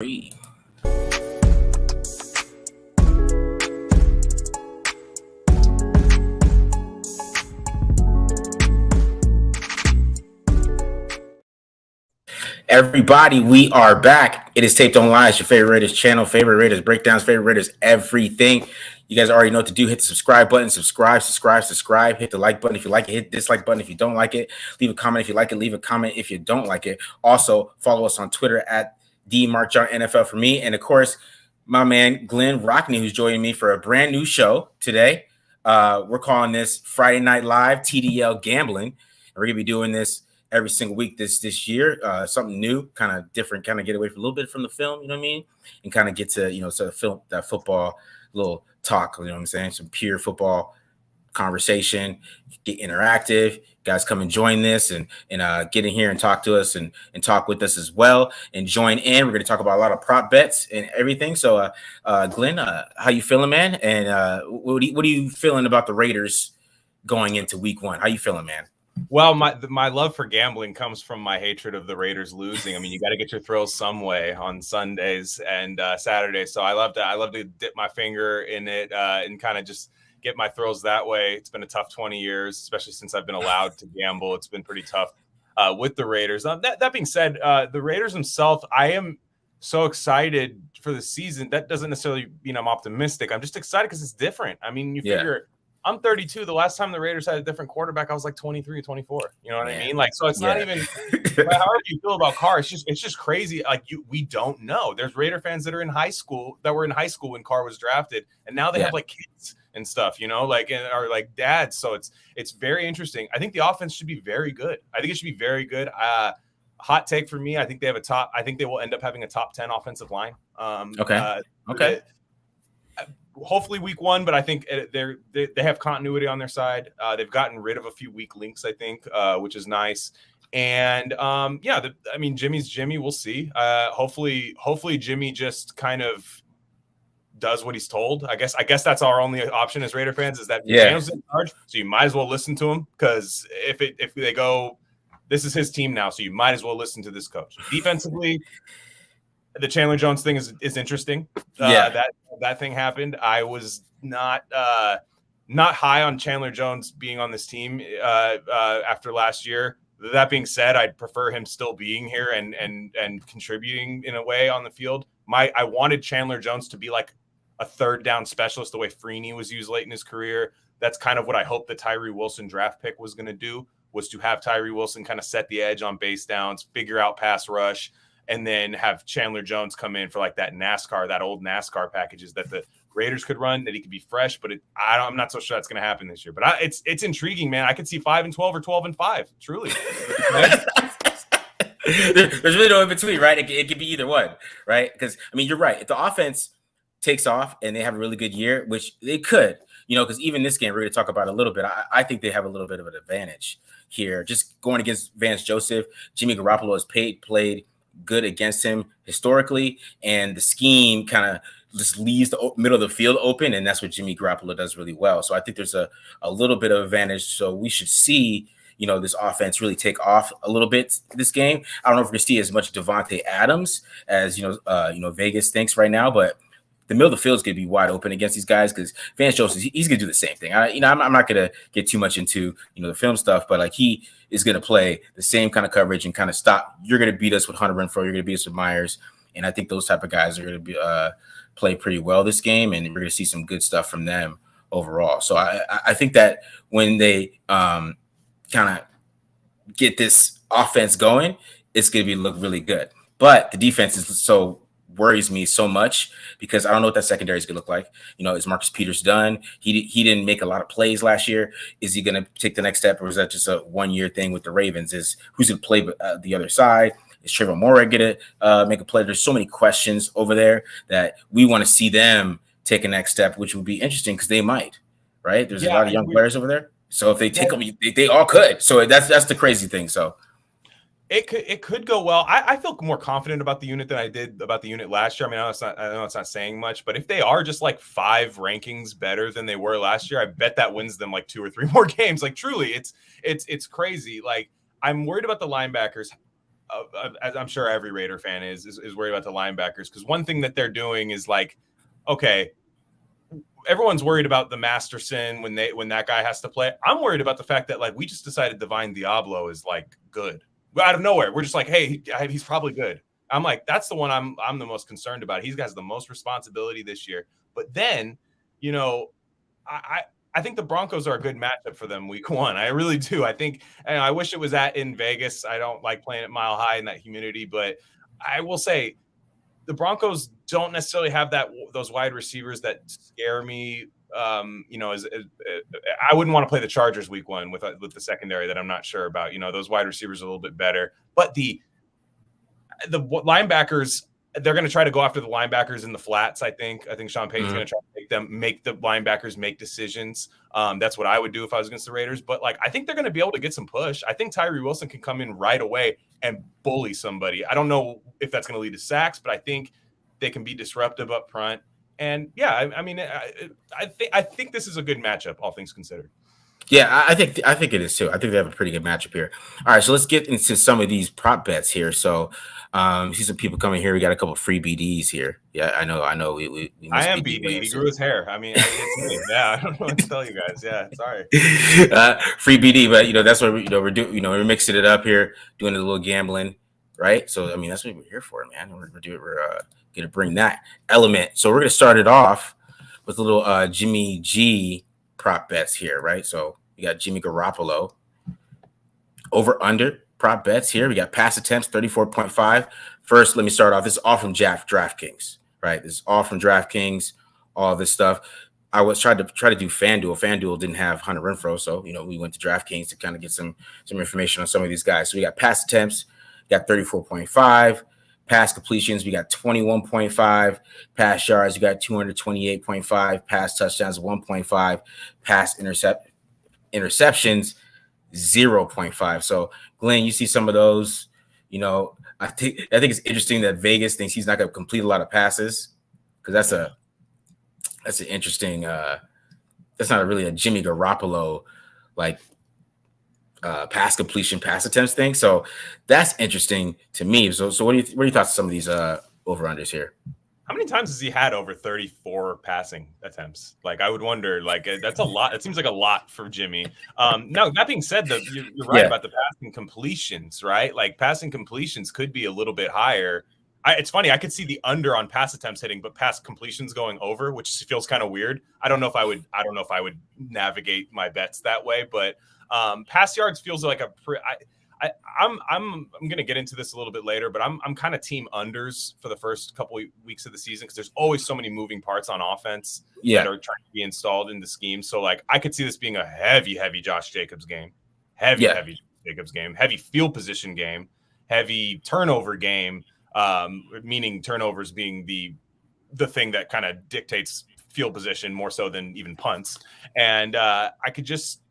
Hey. Everybody, we are back. It is Taped Online. It's your favorite Raiders channel, favorite Raiders breakdowns, favorite Raiders everything. You guys already know what to do. Hit the subscribe button, subscribe. Hit the like button if you like it. Hit the dislike button if you don't like it. Leave a comment if you like it. Leave a comment if you don't like it. Also, follow us on Twitter at DMarkJohnNFL for me. And, of course, my man Glen Rockney, who's joining me for a brand new show today. We're calling this Friday Night Live TDL Gambling. And we're going to be doing this every single week this year, something new, kind of different, kind of get away from a little bit from the film, you know what I mean? And kind of get to, sort of film that football little talk, you know what I'm saying? Some pure football conversation, get interactive. Guys come and join this and get in here and talk to us and talk with us as well and join in. We're going to talk about a lot of prop bets and everything. So, Glenn, how you feeling, man? And what are you feeling about the Raiders going into week one? How you feeling, man? Well, my love for gambling comes from my hatred of the Raiders losing. I mean, you got to get your thrills some way on Sundays and Saturdays. So I love to dip my finger in it and kind of just get my thrills that way. It's been a tough 20 years, especially since I've been allowed to gamble. It's been pretty tough with the Raiders. That being said, the Raiders themselves, I am so excited for the season. That doesn't necessarily mean I'm optimistic. I'm just excited because it's different. I mean, you figure I'm 32. The last time the Raiders had a different quarterback, I was like 23 or 24. You know what I mean? Like, so it's not even however you feel about Carr. It's just crazy. Like we don't know. There's Raider fans that were in high school when Carr was drafted, and now they have like kids and stuff, like or like dads. So it's very interesting. I think the offense should be very good. I think it should be very good. Hot take for me. I think they will end up having a top 10 offensive line. Okay. Hopefully week one, but I think they have continuity on their side. They've gotten rid of a few weak links, I think, which is nice. And Jimmy's Jimmy. We'll see. Hopefully Jimmy just kind of does what he's told. I guess that's our only option as Raider fans is that Daniel's in charge. So you might as well listen to him because if they go, this is his team now, so you might as well listen to this coach. Defensively, the Chandler Jones thing is interesting. That thing happened. I was not high on Chandler Jones being on this team after last year. That being said, I'd prefer him still being here and contributing in a way on the field. I wanted Chandler Jones to be like a third down specialist, the way Freeney was used late in his career. That's kind of what I hoped the Tyree Wilson draft pick was going to do, was to have Tyree Wilson kind of set the edge on base downs, figure out pass rush, and then have Chandler Jones come in for like that old NASCAR packages that the Raiders could run, that he could be fresh. But I'm not so sure that's going to happen this year. But it's intriguing, man. I could see 5-12 or 12-5. Truly. There's really no in between, right? It could be either one, right? Because you're right. If the offense takes off and they have a really good year, which they could, because even this game we're going to talk about a little bit. I think they have a little bit of an advantage here. Just going against Vance Joseph, Jimmy Garoppolo has played good against him historically, and the scheme kind of just leaves the middle of the field open, and that's what Jimmy Garoppolo does really well. So I think there's a little bit of advantage. So we should see this offense really take off a little bit this game. I don't know if we're gonna see as much Davante Adams as Vegas thinks right now, but the middle of the field is going to be wide open against these guys because Vance Joseph, he's going to do the same thing. I'm not going to get too much into the film stuff, but like he is going to play the same kind of coverage and kind of stop. You're going to beat us with Hunter Renfrow. You're going to beat us with Myers, and I think those type of guys are going to be play pretty well this game, and we're going to see some good stuff from them overall. So I think that when they kind of get this offense going, it's going to look really good. But the defense is worries me so much because I don't know what that secondary is going to look like. Is Marcus Peters done? He didn't make a lot of plays last year. Is he going to take the next step, or is that just a 1-year thing with the Ravens? Is who's going to play the other side? Is Trevor Moore going to make a play? There's so many questions over there that we want to see them take a next step, which would be interesting because they might, right? There's a lot of young players over there. So if they take them, they all could. So that's the crazy thing. So It could go well. I feel more confident about the unit than I did about the unit last year. I know it's not saying much, but if they are just like 5 rankings better than they were last year, I bet that wins them like 2 or 3 more games. Like truly, it's crazy. Like I'm worried about the linebackers. as I'm sure every Raider fan is worried about the linebackers, because one thing that they're doing is like, okay, everyone's worried about the Masterson when that guy has to play. I'm worried about the fact that like we just decided Divine Diablo is like good out of nowhere. We're just like, hey, he's probably good. I'm like, that's the one I'm the most concerned about. He has the most responsibility this year. But then, you know, I think the Broncos are a good matchup for them week one. I really do. I think, and I wish it was in Vegas. I don't like playing at Mile High in that humidity, but I will say the Broncos don't necessarily have those wide receivers that scare me. You know, I wouldn't want to play the Chargers week one with the secondary that I'm not sure about. You know, those wide receivers are a little bit better, but the linebackers, they're going to try to go after the linebackers in the flats. I think Sean Payton's going to try to make the linebackers make decisions. That's what I would do if I was against the Raiders. But like, I think they're going to be able to get some push. I think Tyree Wilson can come in right away and bully somebody. I don't know if that's going to lead to sacks, but I think they can be disruptive up front. And yeah, I mean, I think this is a good matchup, all things considered. Yeah, I think it is too. I think they have a pretty good matchup here. All right, so let's get into some of these prop bets here. So, see some people coming here. We got a couple of free BDs here. Yeah, I know. We I am BD. He grew his hair. I mean, it's me. Yeah, I don't know what to tell you guys. Yeah, sorry. Free BD, but that's what we're doing. We're mixing it up here, doing a little gambling, right? So, I mean, that's what we're here for, man. We're gonna bring that element. So we're gonna start it off with a little Jimmy G prop bets here, right? So we got Jimmy Garoppolo over under prop bets here. We got pass attempts 34.5. First, let me start off. This is all from DraftKings, right? This is all from DraftKings, all this stuff. I was trying to do FanDuel. FanDuel didn't have Hunter Renfrow, so we went to DraftKings to kind of get some information on some of these guys. So we got pass attempts, got 34.5. Pass completions, we got 21.5. Pass yards, we got 228.5. Pass touchdowns, 1.5. Pass interceptions, 0.5. So, Glenn, you see some of those. I think it's interesting that Vegas thinks he's not going to complete a lot of passes, because that's an interesting. That's not really a Jimmy Garoppolo like pass completion, pass attempts thing. So that's interesting to me. So what are your thoughts on some of these over-unders here? How many times has he had over 34 passing attempts? Like, I would wonder, like, that's a lot. It seems like a lot for Jimmy. No, that being said, though, you're right about the passing completions, right? Like, passing completions could be a little bit higher. It's funny. I could see the under on pass attempts hitting, but pass completions going over, which feels kind of weird. I don't know if I would navigate my bets that way, but pass yards feels like I'm going to get into this a little bit later, but I'm kind of team unders for the first couple weeks of the season, because there's always so many moving parts on offense that are trying to be installed in the scheme. So like, I could see this being a heavy Josh Jacobs game, heavy Jacobs game, heavy field position game, heavy turnover game, meaning turnovers being the thing that kind of dictates field position more so than even punts. And I could just,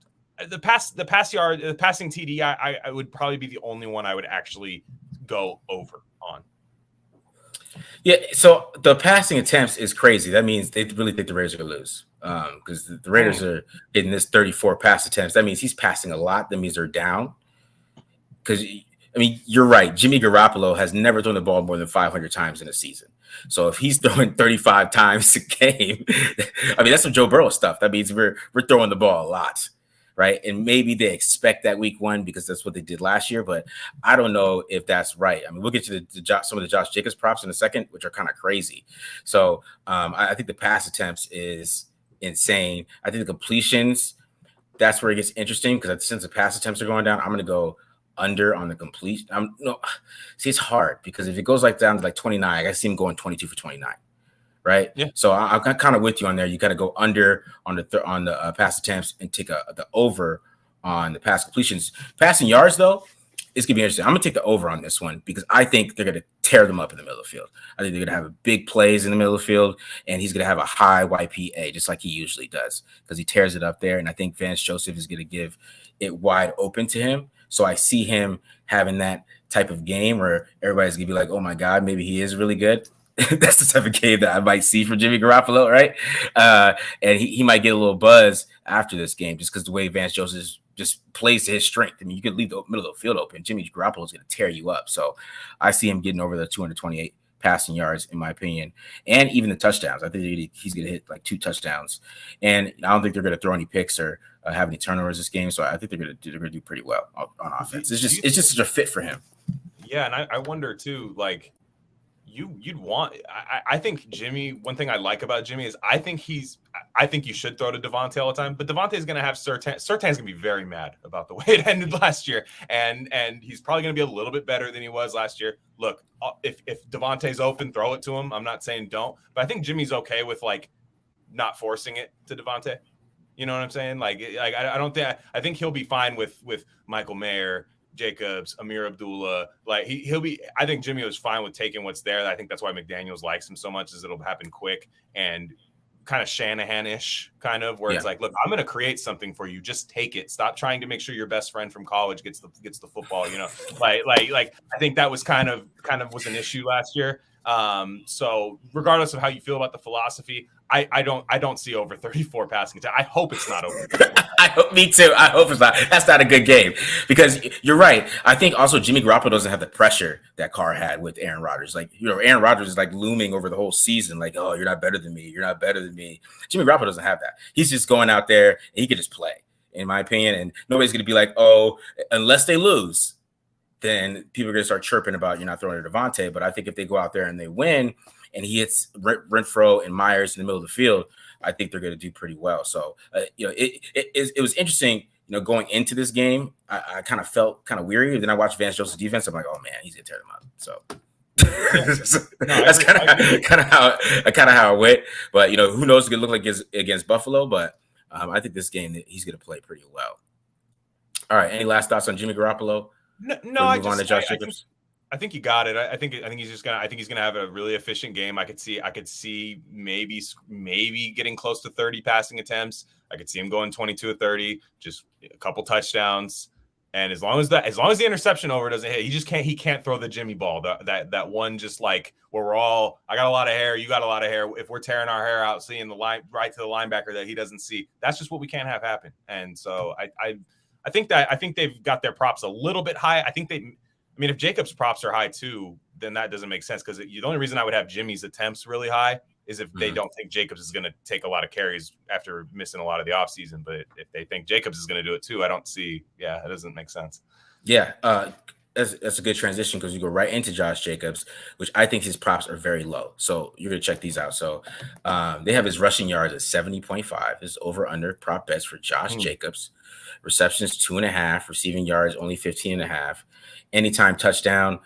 the passing TD, I would probably be the only one I would actually go over on. Yeah, so the passing attempts is crazy. That means they really think the Raiders are going to lose, because the Raiders are getting this 34 pass attempts. That means he's passing a lot. That means they're down. Because, I mean, you're right. Jimmy Garoppolo has never thrown the ball more than 500 times in a season. So if he's throwing 35 times a game, I mean, that's some Joe Burrow stuff. That means we're throwing the ball a lot. Right. And maybe they expect that week one because that's what they did last year. But I don't know if that's right. I mean, we'll get to some of the Josh Jacobs props in a second, which are kind of crazy. So I think the pass attempts is insane. I think the completions, that's where it gets interesting, because since the pass attempts are going down, I'm going to go under on the completion. See, it's hard, because if it goes like down to like 29, I see him going 22 for 29. Right. Yeah. So I'm kind of with you on there. You got to go under on the pass attempts and take the over on the pass completions. Passing yards, though, it's gonna be interesting. I'm gonna take the over on this one, because I think they're gonna tear them up in the middle of the field. I think they're gonna have big plays in the middle of the field, and he's gonna have a high YPA just like he usually does, because he tears it up there. And I think Vance Joseph is gonna give it wide open to him. So I see him having that type of game where everybody's gonna be like, "Oh my God, maybe he is really good." That's the type of game that I might see from Jimmy Garoppolo, right? And he might get a little buzz after this game, just because the way Vance Joseph just plays to his strength. I mean, you could leave the middle of the field open. Jimmy Garoppolo is going to tear you up. So I see him getting over the 228 passing yards, in my opinion, and even the touchdowns. I think he's going to hit like 2 touchdowns, and I don't think they're going to throw any picks or have any turnovers this game. So I think they're going to do pretty well on offense. It's just such a fit for him. Yeah, and I wonder too, like you'd want. I think Jimmy. One thing I like about Jimmy is I think you should throw to Davante all the time, but Davante's going to have Surtain. Surtain's going to be very mad about the way it ended last year, and he's probably going to be a little bit better than he was last year. Look, if Davante's open, throw it to him. I'm not saying don't, but I think Jimmy's okay with like not forcing it to Davante. You know what I'm saying? Like I don't think I think he'll be fine with Michael Mayer, Jacobs, Amir Abdullah. Like he'll be. I think Jimmy was fine with taking what's there. I think that's why McDaniels likes him so much, is it'll happen quick and kind of Shanahan-ish, kind of where it's like, look, I'm going to create something for you. Just take it. Stop trying to make sure your best friend from college gets the football. You know, like I think that was kind of was an issue last year. So regardless of how you feel about the philosophy, I don't see over 34 passing attempts. I hope it's not over. Me too. I hope it's not. That's not a good game, because you're right. I think also Jimmy Garoppolo doesn't have the pressure that Carr had with Aaron Rodgers. Like, you know, Aaron Rodgers is like looming over the whole season. Like, oh, you're not better than me. You're not better than me. Jimmy Garoppolo doesn't have that. He's just going out there and he could just play, in my opinion. And nobody's going to be like, oh, unless they lose, then people are going to start chirping about you're not throwing to Davante. But I think if they go out there and they win and he hits Renfrow and Myers in the middle of the field, I think they're going to do pretty well. So, you know, it was interesting, you know, going into this game. I kind of felt kind of weary. Then I watched Vance Joseph's defense. I'm like, oh man, he's going to tear them up. So that's kind of how it went. But, you know, who knows what it's going to look like against Buffalo. But I think this game he's going to play pretty well. All right. Any last thoughts on Jimmy Garoppolo? No, I think you got it. I think he's gonna have a really efficient game. I could see maybe getting close to 30 passing attempts. I could see him going 22 or 30, just a couple touchdowns. And as long as the interception over doesn't hit, he can't throw the Jimmy ball. That one, just like where we're all, I got a lot of hair, you got a lot of hair. If we're tearing our hair out, seeing the line right to the linebacker that he doesn't see, that's just what we can't have happen. And so I think they've got their props a little bit high. I mean, if Jacobs' props are high too, then that doesn't make sense, because the only reason I would have Jimmy's attempts really high is if they don't think Jacobs is going to take a lot of carries after missing a lot of the offseason. But if they think Jacobs is going to do it too, I don't see. Yeah, that doesn't make sense. Yeah, that's a good transition, because you go right into Josh Jacobs, which I think his props are very low. So you're going to check these out. So they have his rushing yards at 70.5. His over-under prop bets for Josh Jacobs. Receptions 2.5. Receiving yards only 15.5. Anytime touchdown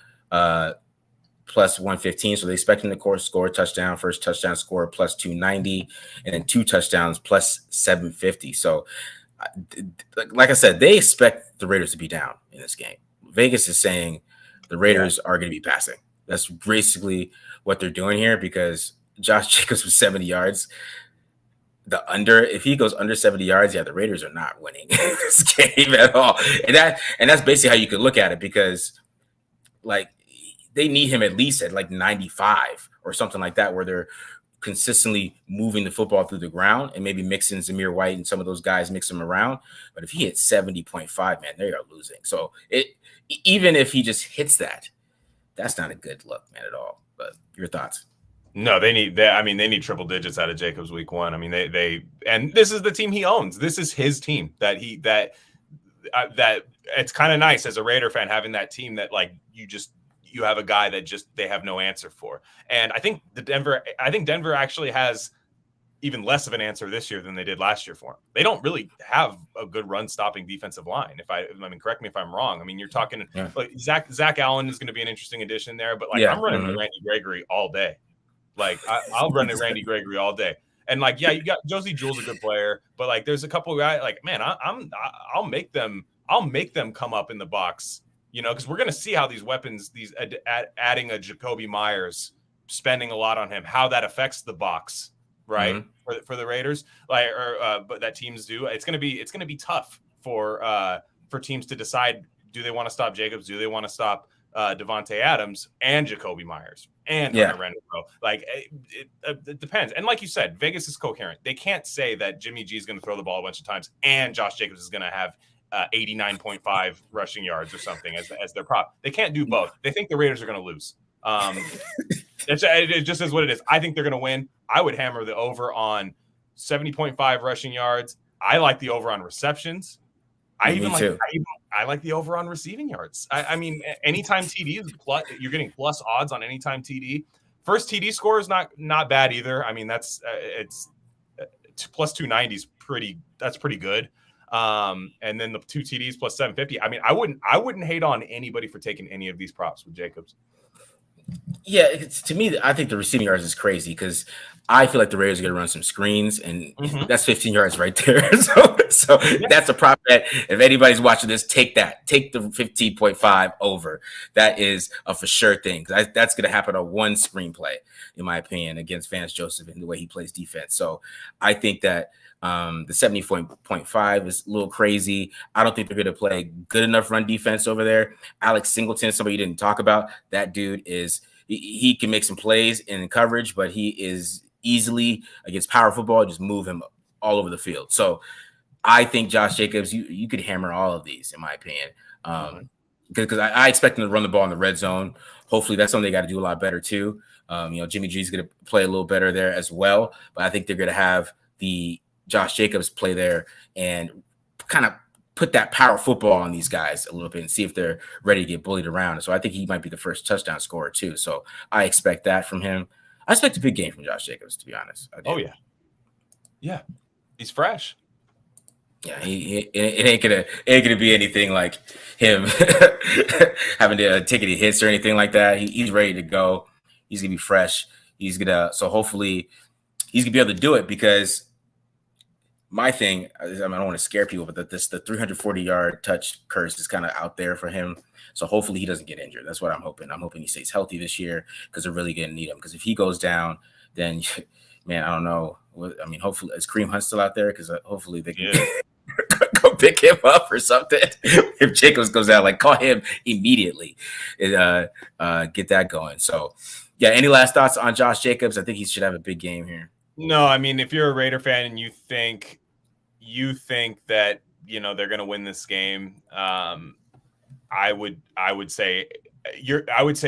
plus 115. So they expect him to score a touchdown. First touchdown score plus 290, and then 2 touchdowns plus 750. So like I said, they expect the Raiders to be down in this game. Vegas is saying the Raiders are going to be passing. That's basically what they're doing here, because Josh Jacobs was 70 yards. If he goes under 70 yards, the Raiders are not winning this game at all. And that's basically how you could look at it, because like they need him at least at like 95 or something like that, where they're consistently moving the football through the ground, and maybe mixing Zamir White and some of those guys, mix them around. But if he hits 70.5, man, they are losing. So even if he just hits that's not a good look, man, at all. But your thoughts? No, they need triple digits out of Jacobs week 1. I mean, they and this is the team he owns. This is his team that it's kind of nice as a Raider fan having that team that like you have a guy that just they have no answer for. And I think Denver actually has even less of an answer this year than they did last year for him. They don't really have a good run stopping defensive line. I mean, correct me if I'm wrong. I mean, you're talking like Zach Allen is going to be an interesting addition there, but like I'm running Randy Gregory all day. Like I'll run at Randy Gregory all day. And like, you got Josie Jewell's a good player, but like there's a couple of guys like, man, I'll make them come up in the box, you know, because we're gonna see how these weapons, adding a Jacoby Myers, spending a lot on him, how that affects the box, right? For the Raiders, but that teams do. It's gonna be tough for teams to decide, do they want to stop Jacobs? Do they want to stop Davante Adams and Jacoby Myers and Renfrow? Like it depends. And like you said, Vegas is coherent. They can't say that Jimmy G is going to throw the ball a bunch of times and Josh Jacobs is going to have 89.5 rushing yards or something as their prop. They can't do both. They think the Raiders are going to lose. It just is what it is. I think they're going to win. I would hammer the over on 70.5 rushing yards. I like the over on receptions. I like the over on receiving yards. I mean, anytime TD is plus, you're getting plus odds on anytime TD. First TD score is not bad either. I mean, that's it's plus 290 is that's pretty good. And then the 2 TDs plus 750. I mean, I wouldn't hate on anybody for taking any of these props with Jacobs. Yeah, to me, I think the receiving yards is crazy because I feel like the Raiders are going to run some screens, and that's 15 yards right there. so that's a prop that if anybody's watching this, take that. Take the 15.5 over. That is a for sure thing. That's going to happen on one screenplay, in my opinion, against Vance Joseph and the way he plays defense. So I think that the 70.5 is a little crazy. I don't think they're going to play good enough run defense over there. Alex Singleton, somebody you didn't talk about, that dude he can make some plays in coverage, but he is easily against power football, just move him all over the field. So I think Josh Jacobs, you could hammer all of these, in my opinion, because I expect them to run the ball in the red zone. Hopefully that's something they got to do a lot better too. Jimmy G's going to play a little better there as well, but I think they're going to have the Josh Jacobs play there and kind of put that power football on these guys a little bit and see if they're ready to get bullied around. And so I think he might be the first touchdown scorer too. So I expect that from him. I expect a big game from Josh Jacobs, to be honest. Oh yeah. Yeah. He's fresh. Yeah, it ain't gonna be anything like him having to take any hits or anything like that. He's ready to go. He's gonna be fresh. So hopefully he's gonna be able to do it, because my thing, I don't want to scare people, but the 340-yard touch curse is kind of out there for him. So hopefully he doesn't get injured. That's what I'm hoping. I'm hoping he stays healthy this year, because they're really going to need him. Because if he goes down, then, man, I don't know. I mean, hopefully, is Kareem Hunt still out there? Because hopefully they can go pick him up or something. If Jacobs goes out, like, call him immediately and get that going. So, yeah, any last thoughts on Josh Jacobs? I think he should have a big game here. No, I mean, if you're a Raider fan and you think that, they're going to win this game, I would say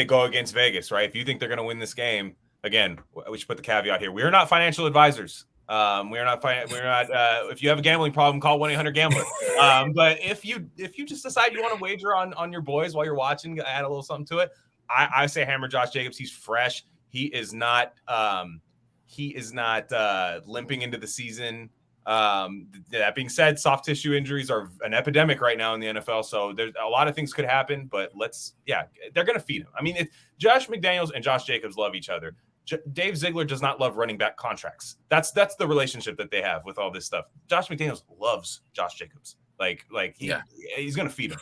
go against Vegas, right? If you think they're going to win this game, again, we should put the caveat here. We are not financial advisors. If you have a gambling problem, call 1-800-GAMBLER. But if you just decide you want to wager on your boys while you're watching, add a little something to it, I say hammer Josh Jacobs. He's fresh. He is not limping into the season. That being said, soft tissue injuries are an epidemic right now in the NFL. So there's a lot of things could happen, but they're going to feed him. I mean, Josh McDaniels and Josh Jacobs love each other. Dave Ziegler does not love running back contracts. That's the relationship that they have with all this stuff. Josh McDaniels loves Josh Jacobs. He's going to feed him.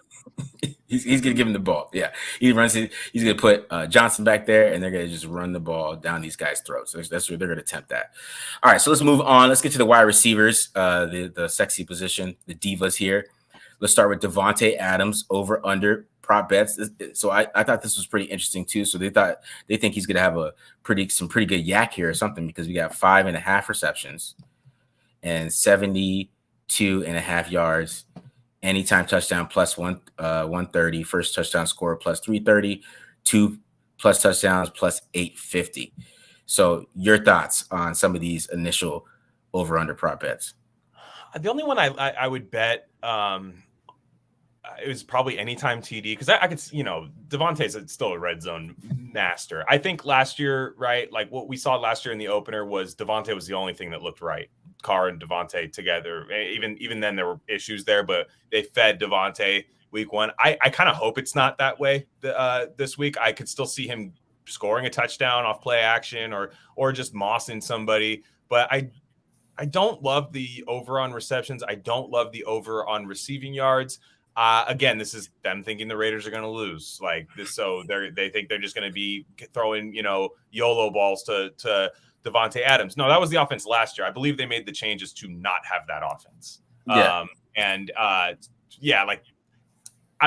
He's going to give him the ball. Yeah. He's going to put Johnson back there, and they're going to just run the ball down these guys' throats. That's where they're going to attempt that. All right, so let's move on. Let's get to the wide receivers, the sexy position, the divas here. Let's start with Davante Adams, over under prop bets. So I thought this was pretty interesting too. So they think he's going to have some pretty good yak here or something, because we got 5.5 receptions and 72.5 yards. Anytime touchdown plus 130, first touchdown score plus 330, 2+ touchdowns plus 850. So your thoughts on some of these initial over under prop bets? The only one I would bet it was probably anytime TD, because I could, Davante's still a red zone master. I think last year, right, like what we saw last year in the opener was Davante was the only thing that looked right. Carr and Davante together. Even then there were issues there, but they fed Davante week one. I kind of hope it's not that way this week. I could still see him scoring a touchdown off play action or just mossing somebody. But I don't love the over on receptions. I don't love the over on receiving yards. Again, this is them thinking the Raiders are going to lose like this. So they think they're just going to be throwing, YOLO balls to Davante Adams. No, that was the offense last year. I believe they made the changes to not have that offense. Yeah. I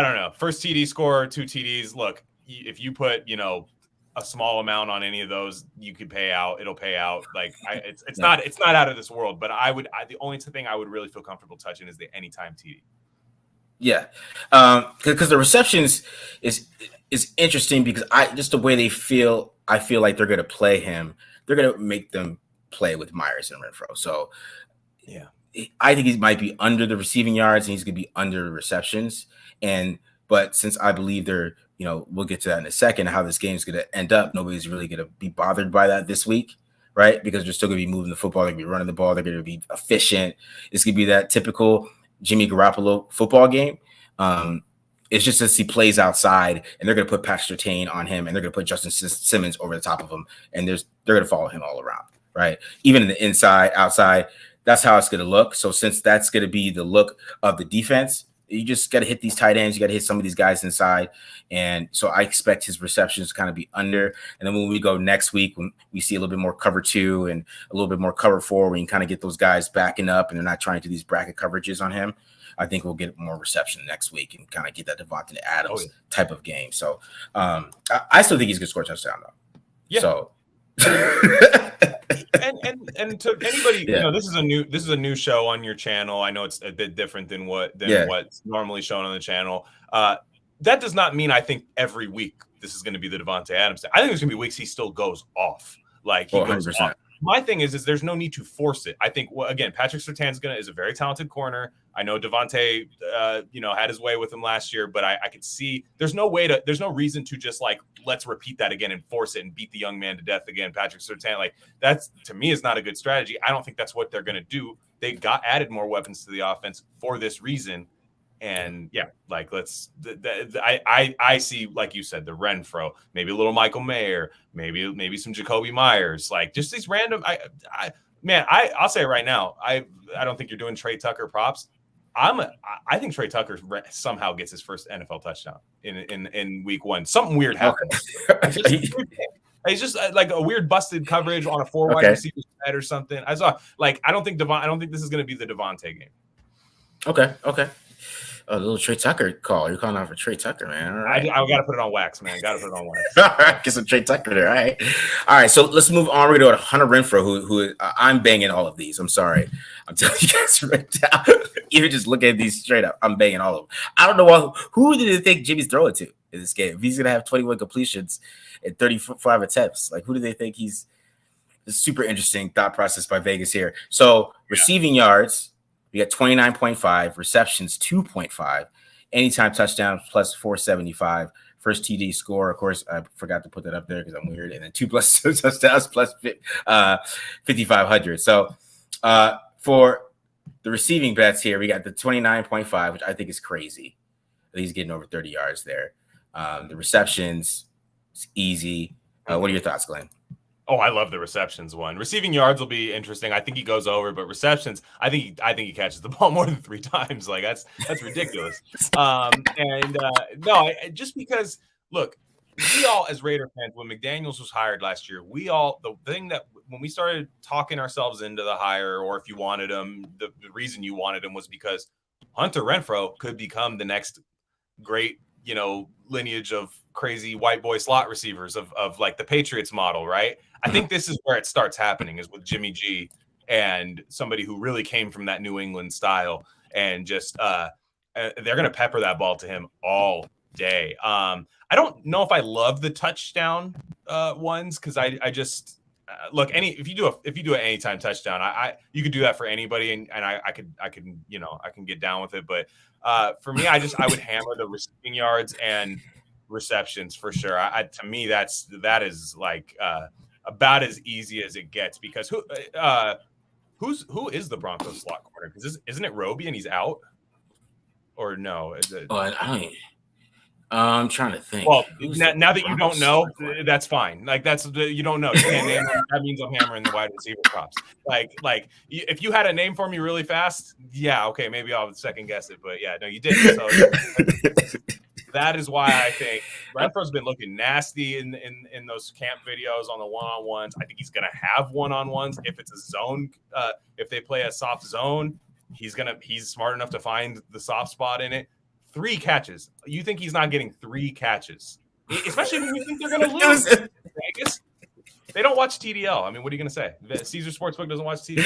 don't know. First TD score, 2 TDs. Look, if you put, a small amount on any of those, you could pay out. It'll pay out. It's not out of this world, but the only thing I would really feel comfortable touching is the anytime TD. Yeah, because the receptions is interesting because just the way they feel. I feel like they're going to play him. They're going to make them play with Myers and Renfrow. So yeah, I think he might be under the receiving yards and he's going to be under the receptions. But since I believe they're, we'll get to that in a second, how this game's going to end up, nobody's really going to be bothered by that this week, right? Because they're still going to be moving the football. They're going to be running the ball. They're going to be efficient. It's going to be that typical Jimmy Garoppolo football game. It's just as he plays outside, and they're going to put Patrick Surtain on him, and they're going to put Justin Simmons over the top of him, and they're going to follow him all around, right? Even in the inside, outside, that's how it's going to look. So since that's going to be the look of the defense, you just got to hit these tight ends. You got to hit some of these guys inside. And so I expect his receptions to kind of be under. And then when we go next week, when we see a little bit more cover 2 and a little bit more cover 4, where you can kind of get those guys backing up and they're not trying to do these bracket coverages on him, I think we'll get more reception next week and kind of get that Davante Adams type of game. So I still think he's going to score a touchdown, though. Yeah. So. and to anybody, this is a new show on your channel. I know it's a bit different than what's normally shown on the channel. That does not mean I think every week this is going to be the Davante Adams. I think there's going to be weeks he still goes off. Like he goes 100%. Off. My thing is there's no need to force it. I think, again, Patrick Surtain is a very talented corner. I know Davante, had his way with him last year, but I could see there's no reason to just like, let's repeat that again and force it and beat the young man to death again. Patrick Surtain, like that's to me is not a good strategy. I don't think that's what they're going to do. They got added more weapons to the offense for this reason. And yeah, like I see, like you said, the Renfrow, maybe a little Michael Mayer, maybe some Jacoby Myers, like just these random. I'll say it right now. I don't think you're doing Trey Tucker props. I think Trey Tucker somehow gets his first NFL touchdown in week 1. Something weird happens. It's just like a weird busted coverage on a 4 wide receiver set or something. I don't think this is going to be the Davante game. Okay. A little Trey Tucker call. You're calling out for Trey Tucker, man. All right. I got to put it on wax, man. Got to put it on wax. All right. Get some Trey Tucker there. All right. So let's move on. We're going to go to Hunter Renfrow, who I'm banging all of these. I'm sorry. I'm telling you guys right now. Even just look at these straight up, I'm banging all of them. I don't know who did you think Jimmy's throwing to in this game? If he's going to have 21 completions and 35 attempts, like who do they think he's? This super interesting thought process by Vegas here. So receiving yards, we got 29.5, receptions 2.5, anytime touchdowns plus 475, first TD score. Of course, I forgot to put that up there because I'm weird. And then 2 plus touchdowns plus 5,500. So for the receiving bets here, we got the 29.5, which I think is crazy. He's getting over 30 yards there. The receptions, it's easy. What are your thoughts, Glenn? Oh, I love the receptions one. Receiving yards will be interesting. I think he goes over, but receptions, I think he catches the ball more than 3 times. Like that's ridiculous. Just because look, we all as Raider fans, when McDaniels was hired last year, the thing that when we started talking ourselves into the hire, or if you wanted him, the reason you wanted him was because Hunter Renfrow could become the next great, lineage of crazy white boy slot receivers of like the Patriots model, right? I think this is where it starts happening, is with Jimmy G and somebody who really came from that New England style, and just they're going to pepper that ball to him all day. I don't know if I love the touchdown ones, because I just look, if you do an anytime touchdown, you could do that for anybody, and I can get down with it. But for me, I would hammer the receiving yards and receptions for sure. To me, that is like about as easy as it gets, because who is the Broncos slot corner? Because isn't it Roby and he's out, or no? Is it? I'm trying to think. Well, now that you don't know, that's fine. Like you don't know. You can't name them. That means I'm hammering the wide receiver props. Like if you had a name for me really fast, yeah, okay, maybe I'll second guess it. But yeah, no, you didn't. So that is why I think Renfrow's been looking nasty in those camp videos on the one-on-ones. I think he's gonna have one-on-ones if it's a zone. If they play a soft zone, he's smart enough to find the soft spot in it. 3 catches. You think he's not getting 3 catches? Especially when you think they're going to lose. Vegas. They don't watch TDL. I mean, what are you going to say? Caesar Sportsbook doesn't watch TDL.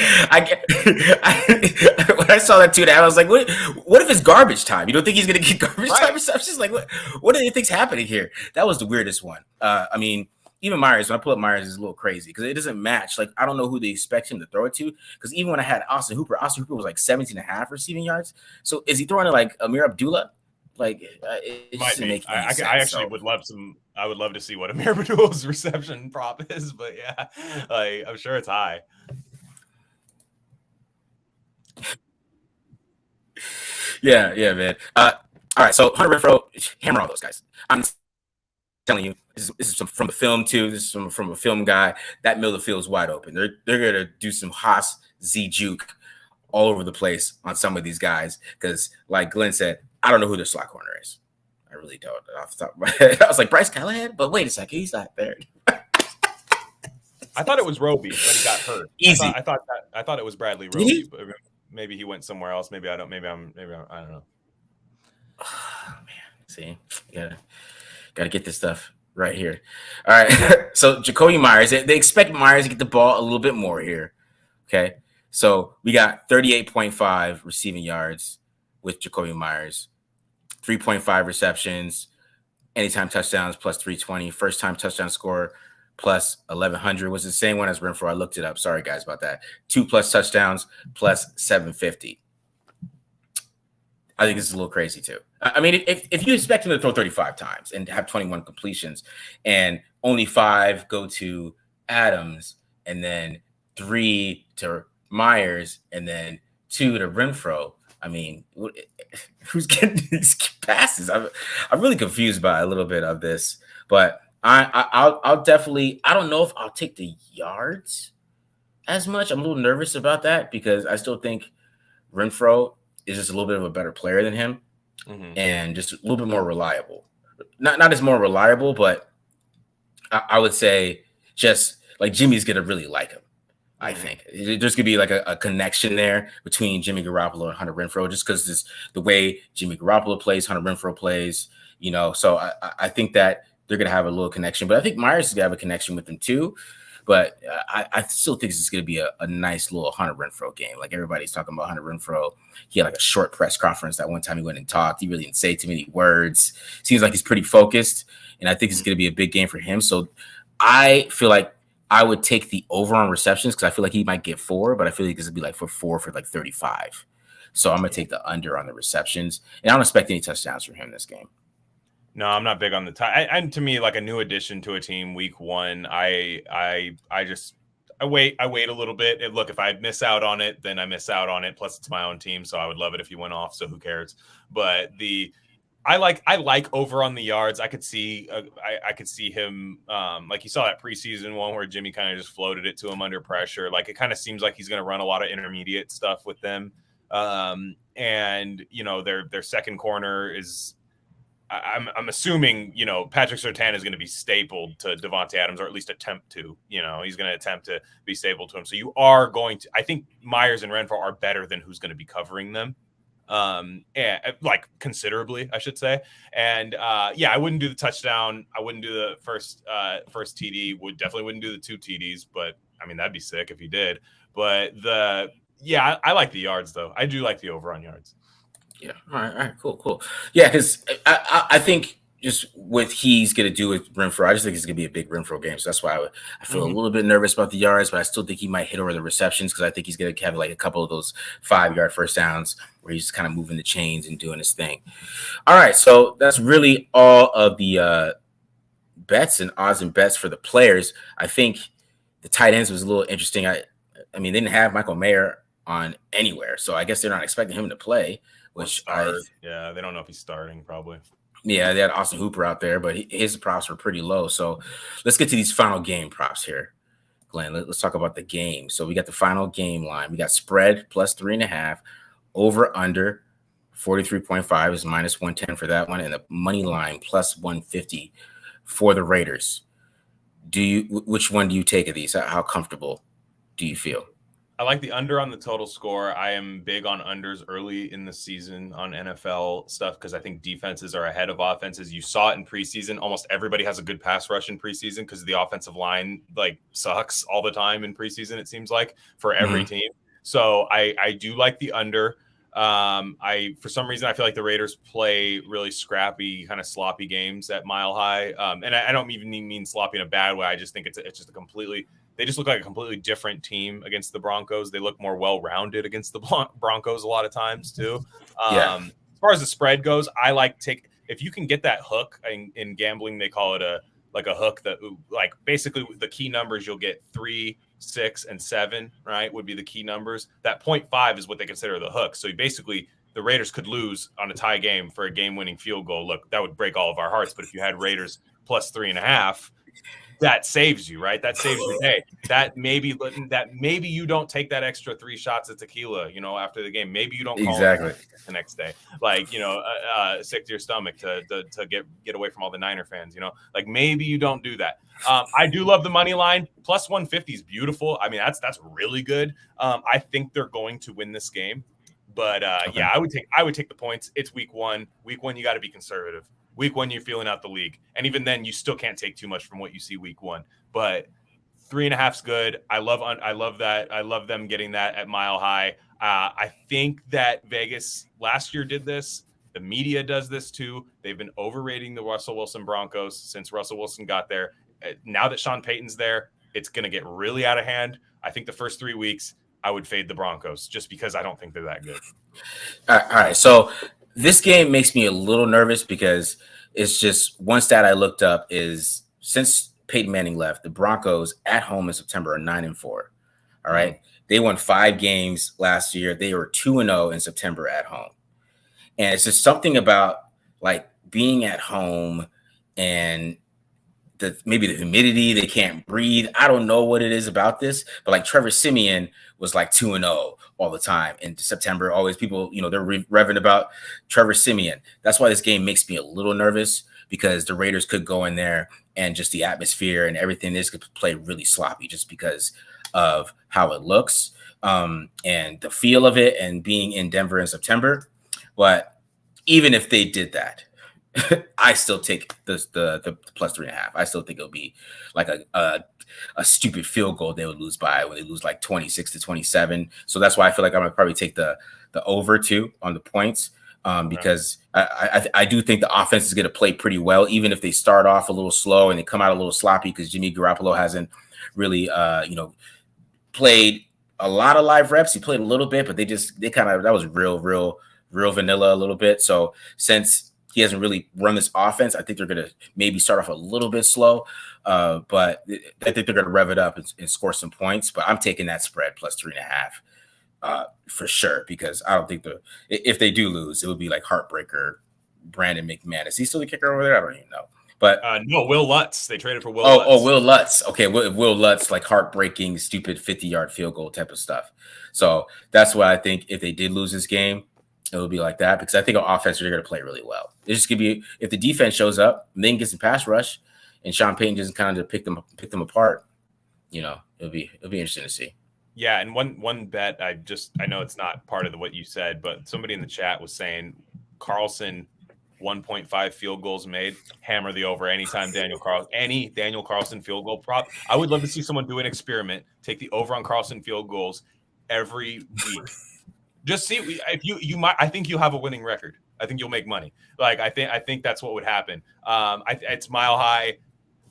when I saw that too, I was like, what if it's garbage time? You don't think he's going to get garbage time receptions? Like, what do you think's happening here? That was the weirdest one. I mean, even Myers, when I pull up Myers, is a little crazy because it doesn't match. Like, I don't know who they expect him to throw it to. Because even when I had Austin Hooper was like 17.5 receiving yards. So is he throwing it like Amir Abdullah? Like, it Might doesn't be. make any sense. I actually would love I would love to see what Amir Abdullah's reception prop is, but yeah, like, I'm sure it's high. Yeah, man. All right, so Hunter Renfrow, hammer all those guys. I'm telling you, this is from the film too. This is from a film guy. That middle of the field is wide open. They're gonna do some Haas Z juke all over the place on some of these guys because, like Glenn said, I don't know who their slot corner is. I really don't. Off the top of my head. I was like Bryce Callahan, but wait a second, he's not there. I thought it was Roby, but he got hurt. Easy. I thought it was Bradley Roby, but maybe he went somewhere else. Maybe I don't. Maybe I'm. I don't know. Oh, man, see, gotta get this stuff right here. All right, so Jacoby Myers, they expect Myers to get the ball a little bit more here. Okay, so we got 38.5 receiving yards with Jacoby Myers, 3.5 receptions, anytime touchdowns plus 320, first time touchdown score plus 1100 was the same one as Renfrow. I looked it up. Sorry guys about that. 2+ touchdowns plus 750. I think this is a little crazy too. I mean, if you expect him to throw 35 times and have 21 completions and only 5 go to Adams and then 3 to Myers and then 2 to Renfrow, I mean, who's getting these passes? I'm really confused by a little bit of this, but I'll definitely. I don't know if I'll take the yards as much. I'm a little nervous about that because I still think Renfrow is just a little bit of a better player than him, and just a little bit more reliable. Not as more reliable, but I would say just like Jimmy's gonna really like him. I think there's gonna be like a connection there between Jimmy Garoppolo and Hunter Renfrow, just because the way Jimmy Garoppolo plays, Hunter Renfrow plays, So I think that they're gonna have a little connection, but I think Myers is gonna have a connection with them too. But I still think this is going to be a nice little Hunter Renfrow game. Like everybody's talking about Hunter Renfrow. He had like a short press conference that one time he went and talked. He really didn't say too many words. Seems like he's pretty focused. And I think it's going to be a big game for him. So I feel like I would take the over on receptions because I feel like he might get 4, but I feel like this would be like four for like 35. So I'm going to take the under on the receptions. And I don't expect any touchdowns from him this game. No, I'm not big on the time. And to me, like a new addition to a team week 1, I wait a little bit. Look, if I miss out on it, then I miss out on it. Plus, it's my own team, so I would love it if he went off. So who cares? But I like over on the yards. I could see him like you saw that preseason one where Jimmy kind of just floated it to him under pressure. Like it kind of seems like he's going to run a lot of intermediate stuff with them. And their second corner is. I'm assuming, Patrick Surtain is going to be stapled to Davante Adams, or at least attempt to. He's going to attempt to be stapled to him. So you are going to. I think Myers and Renfrow are better than who's going to be covering them, and like considerably, I should say. And I wouldn't do the touchdown. I wouldn't do the first TD. Definitely wouldn't do the 2 TDs. But I mean, that'd be sick if he did. But I like the yards though. I do like the over on yards. Yeah. All right. Cool. Yeah, because I think just what he's going to do with Renfrow, I just think it's going to be a big Renfrow game. So that's why I feel a little bit nervous about the yards, but I still think he might hit over the receptions because I think he's going to have like a couple of those 5-yard first downs where he's kind of moving the chains and doing his thing. All right. So that's really all of the bets and odds and bets for the players. I think the tight ends was a little interesting. I mean, they didn't have Michael Mayer on anywhere, so I guess they're not expecting him to play. Which they don't know if he's starting probably. Yeah, they had Austin Hooper out there, but his props were pretty low. So let's get to these final game props here, Glenn. Let's talk about the game. So we got the final game line. We got spread plus 3.5, over under 43.5 is minus 110 for that one, and the money line plus 150 for the Raiders. Which one do you take of these? How comfortable do you feel? I like the under on the total score. I am big on unders early in the season on NFL stuff because I think defenses are ahead of offenses. You saw it in preseason. Almost everybody has a good pass rush in preseason because the offensive line like sucks all the time in preseason, it seems like, for every team. So I do like the under. For some reason I feel like the Raiders play really scrappy, kind of sloppy games at Mile High. And I don't even mean sloppy in a bad way. I just think it's just they just look like a completely different team against the Broncos. They look more well-rounded against the Broncos a lot of times too. Yeah. As far as the spread goes, I like if you can get that hook in gambling, they call it a hook that like basically the key numbers you'll get 3, 6, and 7, right, would be the key numbers. That 0.5 is what they consider the hook. So basically the Raiders could lose on a tie game for a game-winning field goal. Look, that would break all of our hearts. But if you had Raiders plus 3.5, that saves you, right? That saves your day. That maybe you don't take that extra 3 shots of tequila, after the game. Maybe you don't call Exactly. the next day, like, sick to your stomach to get away from all the Niner fans, like maybe you don't do that. I do love the money line. Plus 150 is beautiful. I mean, that's really good. I think they're going to win this game, but okay. Yeah, I would take the points. It's week one. Week one, you got to be conservative. Week one, you're feeling out the league. And even then, you still can't take too much from what you see week one. But 3.5 is good. I love that. I love them getting that at Mile High. I think that Vegas last year did this. The media does this too. They've been overrating the Russell Wilson Broncos since Russell Wilson got there. Now that Sean Payton's there, it's going to get really out of hand. I think the first 3 weeks, I would fade the Broncos just because I don't think they're that good. All right. So this game makes me a little nervous because it's just one stat I looked up is since Peyton Manning left, the Broncos at home in September are 9-4. All right. Mm-hmm. They won 5 games last year. They were 2-0 in September at home. And it's just something about like being at home and maybe the humidity, they can't breathe. I don't know what it is about this, but like Trevor Siemian was like 2-0 all the time in September. Always people, they're revving about Trevor Siemian. That's why this game makes me a little nervous because the Raiders could go in there and just the atmosphere and everything. This could play really sloppy just because of how it looks and the feel of it and being in Denver in September. But even if they did that, I still take the plus 3.5. I still think it'll be like a stupid field goal they would lose by when they lose like 26-27. So that's why I feel like I'm gonna probably take the over too on the points because I do think the offense is gonna play pretty well, even if they start off a little slow and they come out a little sloppy because Jimmy Garoppolo hasn't really played a lot of live reps. He played a little bit, but that was real vanilla a little bit. So since he hasn't really run this offense, I think they're going to maybe start off a little bit slow, but I think they're going to rev it up and score some points. But I'm taking that spread plus 3.5 for sure because I don't think if they do lose, it would be like heartbreaker. Brandon McMahon, is he still the kicker over there? I don't even know. But no, Will Lutz. They traded for Will Lutz. Oh, Will Lutz. Okay, Will Lutz, like heartbreaking, stupid 50-yard field goal type of stuff. So that's why I think if they did lose this game, it would be like that because I think on offense they're going to play really well. It's just going to be if the defense shows up and then gets some pass rush, and Sean Payton doesn't kind of pick them apart. It'll be interesting to see. Yeah, and one bet I know it's not part of what you said, but somebody in the chat was saying Carlson 1.5 field goals made. Hammer the over anytime Daniel Carlson field goal prop. I would love to see someone do an experiment, take the over on Carlson field goals every week. Just see if you might. I think you'll have a winning record. I think you'll make money. Like I think that's what would happen. It's Mile High.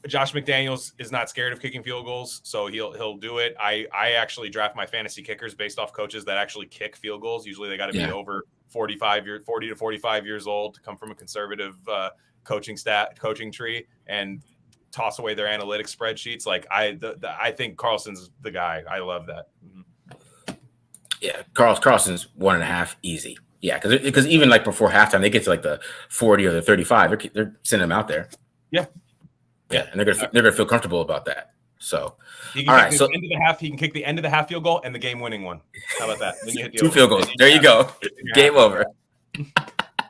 Josh McDaniels is not scared of kicking field goals, so he'll do it. I actually draft my fantasy kickers based off coaches that actually kick field goals. Usually they got to be over 40 to 45 years old to come from a conservative coaching tree and toss away their analytics spreadsheets. Like I think Carlson's the guy. I love that. Mm-hmm. Yeah, Carlson's 1.5 easy. Yeah, because even like before halftime, they get to like the 40 or the 35. They're sending them out there. Yeah, and they're gonna feel comfortable about that. So, all right. So end of the half, he can kick the end of the half field goal and the game-winning one. How about that? Then you hit the 2 field goals. There you go. Game over.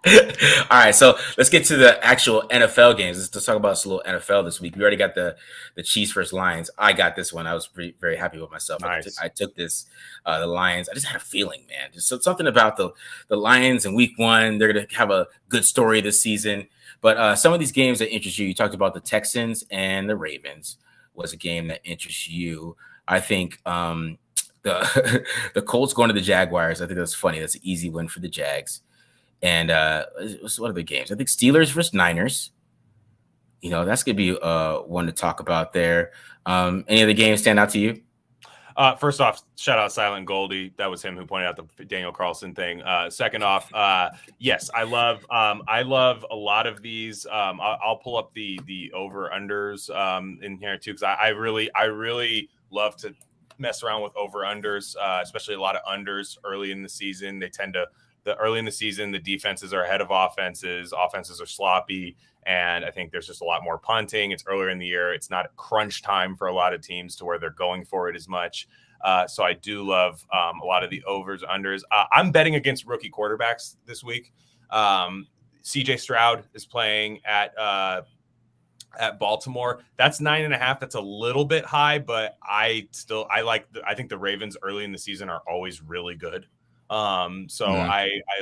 All right, so let's get to the actual NFL games. Let's talk about a little NFL this week. We already got the Chiefs versus Lions. I got this one. I was very happy with myself. Nice. I took this, the Lions. I just had a feeling, man. Just something about the Lions in week 1. They're going to have a good story this season. But some of these games that interest you talked about the Texans and the Ravens was a game that interests you. I think the the the Colts going to the Jaguars. I think that's funny. That's an easy win for the Jags. And what are the games? I think Steelers versus Niners. That's gonna be one to talk about there. Any other games stand out to you? First off, shout out Silent Goldie. That was him who pointed out the Daniel Carlson thing. Second off, yes, I love a lot of these. I'll pull up the over unders in here too, because I really love to mess around with over unders, especially a lot of unders early in the season. Early in the season, the defenses are ahead of offenses. Offenses are sloppy. And I think there's just a lot more punting. It's earlier in the year. It's not crunch time for a lot of teams to where they're going for it as much. So I do love a lot of the overs, unders. I'm betting against rookie quarterbacks this week. CJ Stroud is playing at Baltimore. That's 9.5. That's a little bit high, but I think the Ravens early in the season are always really good. I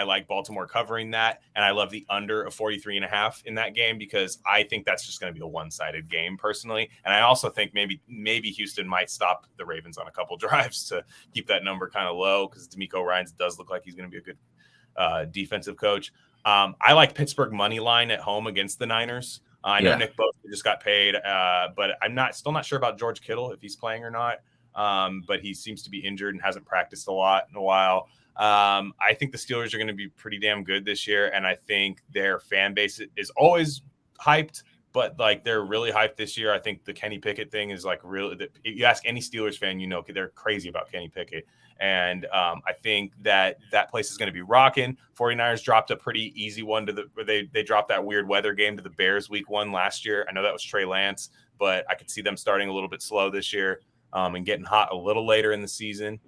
like Baltimore covering that, and I love the under of 43.5 in that game, because I think that's just going to be a one-sided game personally. And I also think maybe Houston might stop the Ravens on a couple drives to keep that number kind of low, because DeMeco Ryans does look like he's going to be a good defensive coach. I like Pittsburgh money line at home against the Niners. I know Nick Bosa just got paid, but I'm still not sure about George Kittle, if he's playing or not. But he seems to be injured and hasn't practiced a lot in a while. I think the Steelers are going to be pretty damn good this year, and I think their fan base is always hyped, but like they're really hyped this year. I think the Kenny Pickett thing is like really. You ask any Steelers fan, they're crazy about Kenny Pickett, and I think that place is going to be rocking. 49ers dropped a pretty easy one they dropped that weird weather game to the Bears week 1 last year. I know that was Trey Lance, but I could see them starting a little bit slow this year. And getting hot a little later in the season.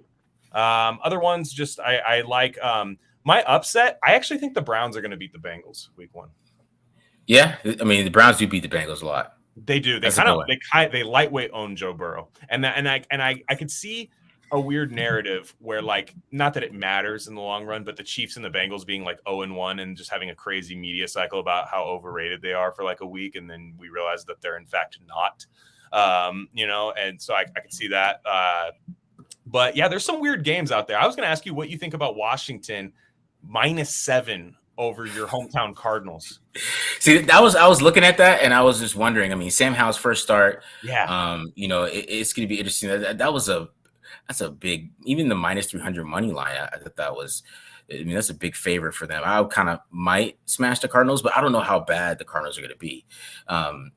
Other ones, just I like my upset. I actually think the Browns are going to beat the Bengals week 1. Yeah, I mean the Browns do beat the Bengals a lot. They do. They lightweight own Joe Burrow, and I could see a weird narrative where, like, not that it matters in the long run, but the Chiefs and the Bengals being like 0-1 and just having a crazy media cycle about how overrated they are for like a week, and then we realize that they're in fact not. And so I could see that. But yeah, there's some weird games out there. I was going to ask you what you think about Washington -7 over your hometown Cardinals. See, I was looking at that and I was just wondering. I mean, Sam Howell's first start. Yeah. It's going to be interesting. That's a big, even the -300 money line. I thought that was. I mean, that's a big favorite for them. I kind of might smash the Cardinals, but I don't know how bad the Cardinals are going to be.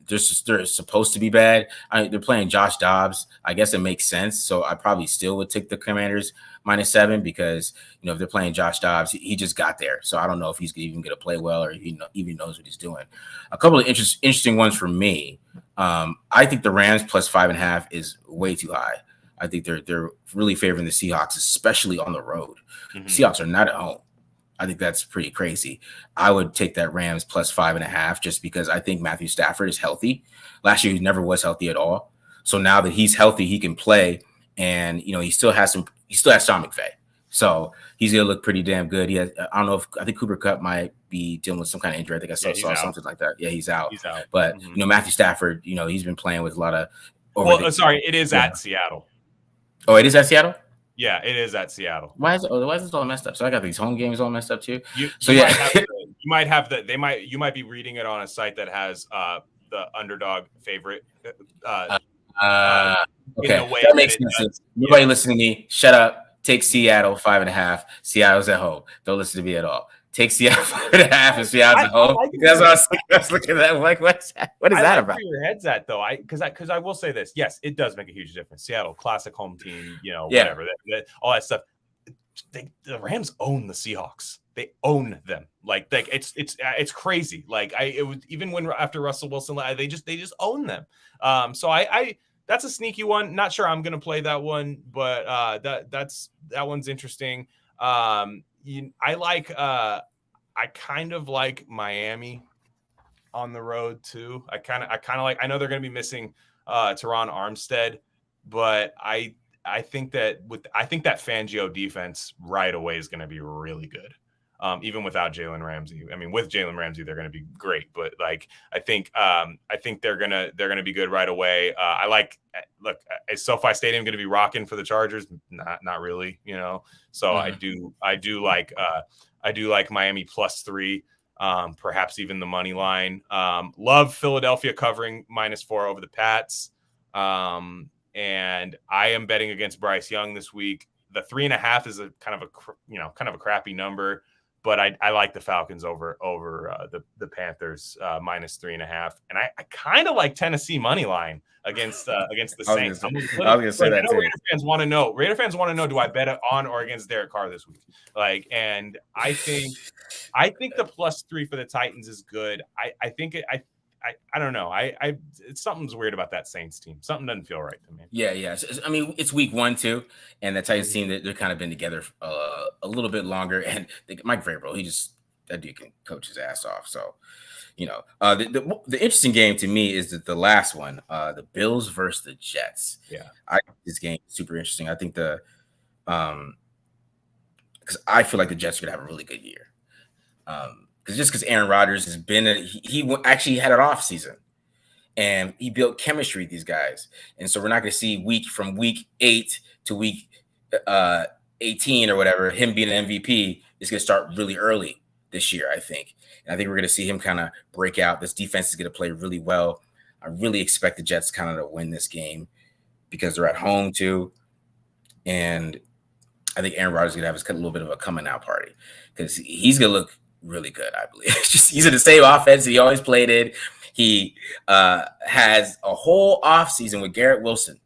They're supposed to be bad. They're playing Josh Dobbs. I guess it makes sense. So I probably still would take the Commanders -7 because, if they're playing Josh Dobbs, he just got there. So I don't know if he's even going to play well or he even knows what he's doing. A couple of interesting ones for me. I think the Rams +5.5 is way too high. I think they're really favoring the Seahawks, especially on the road. Mm-hmm. Seahawks are not at home. I think that's pretty crazy. I would take that Rams +5.5 just because I think Matthew Stafford is healthy. Last year, he never was healthy at all. So now that he's healthy, he can play. And, he still has Sean McVay. So he's going to look pretty damn good. I think Cooper Kupp might be dealing with some kind of injury. I think I saw something like that. Yeah, he's out. But, Matthew Stafford, he's been playing with a lot of. It is at Seattle. Oh, it is at Seattle? Yeah, it is at Seattle. Why is this all messed up? So I got these home games all messed up too. You might be reading it on a site that has the underdog favorite. Okay, that makes sense. Nobody listening to me. Shut up. Take Seattle 5.5. Seattle's at home. Don't listen to me at all. Take Seattle 5.5 and Seattle's at home. That's what I was looking at. I'm like, what is that about? Where your head's at, though. Because I will say this. Yes, it does make a huge difference. Seattle, classic home team. Whatever. All that stuff. The Rams own the Seahawks. They own them. It's crazy. It was even when after Russell Wilson, they just own them. So I that's a sneaky one. Not sure I'm going to play that one, but that one's interesting. I kind of like Miami on the road too. I kind of like. I know they're going to be missing Teron Armstead, but I think that Fangio defense right away is going to be really good. even without Jalen Ramsey. I mean, with Jalen Ramsey, they're going to be great, but like I think they're gonna be good right away. Is SoFi Stadium going to be rocking for the Chargers? Not really, you know. So I do like Miami +3. Perhaps even the money line. Love Philadelphia covering -4 over the Pats. And I am betting against Bryce Young this week. The 3.5 is a kind of a crappy number, but I like the Falcons over the Panthers -3.5. And I kind of like Tennessee money line against the Saints. I was gonna say that too. Raider fans want to know, do I bet on or against Derek Carr this week? And I think the +3 for the Titans is good. I don't know. Something's weird about that Saints team. Something doesn't feel right to me. Yeah. I mean, it's week 1 too, and the Titans team they're kind of been together a little bit longer. And Mike Vrabel, that dude can coach his ass off. So, you know, the interesting game to me is the last one, the Bills versus the Jets. Yeah, I think this game is super interesting. I think because I feel like the Jets are gonna have a really good year. Because Aaron Rodgers has been he actually had an off season, and he built chemistry with these guys, and so we're not going to see from week 8 to week 18 or whatever him being an MVP is going to start really early this year, I think, and I think we're going to see him kind of break out. This defense is going to play really well. I really expect the Jets kind of to win this game because they're at home too, and I think Aaron Rodgers is going to have a little bit of a coming out party because he's going to look really good, I believe. He's in the same offense he always played in. He has a whole offseason with Garrett Wilson.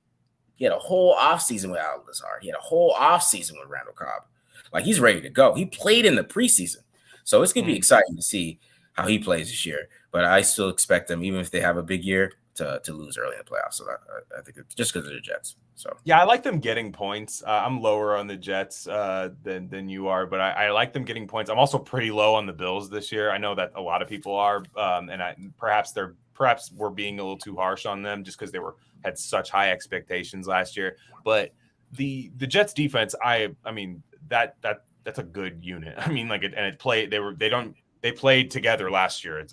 He had a whole offseason with Al Lazar. He had a whole offseason with Randall Cobb. Like, he's ready to go. He played in the preseason. So it's going to be exciting to see how he plays this year. But I still expect them, even if they have a big year, to lose early in the playoffs. So I think it's just because of the Jets. So yeah, I like them getting points. I'm lower on the Jets than you are, but I like them getting points. I'm also pretty low on the Bills this year. I know that a lot of people are, and perhaps we're being a little too harsh on them just because they had such high expectations last year. But the Jets defense, I mean that's a good unit. I mean, they played together last year.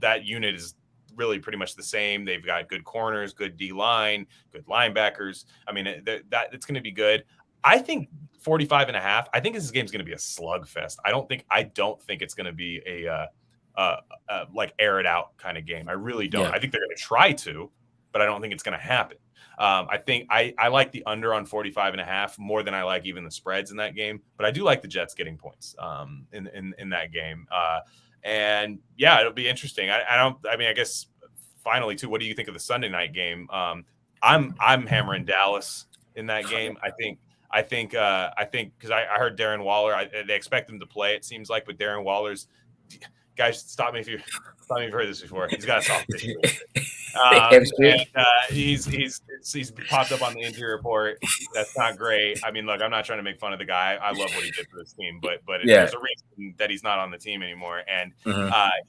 That unit is really pretty much the same. They've got good corners, good D line, good linebackers. I mean, it's going to be good. I think 45.5. I think this game's going to be a slugfest. I don't think it's going to be a like air it out kind of game. I really don't. Yeah. I think they're going to try to, but I don't think it's going to happen. I think I like the under on 45.5 more than I like even the spreads in that game. But I do like the Jets getting points in that game. And yeah, it'll be interesting. I guess finally too, what do you think of the Sunday night game? I'm hammering Dallas in that game. I think because I heard Darren Waller, they expect him to play, it seems like, but Darren Waller's, guys, stop me if you've heard this before. He's got a soft tissue. He's popped up on the injury report. That's not great. I mean, look, I'm not trying to make fun of the guy. I love what he did for this team, but there's a reason that he's not on the team anymore, and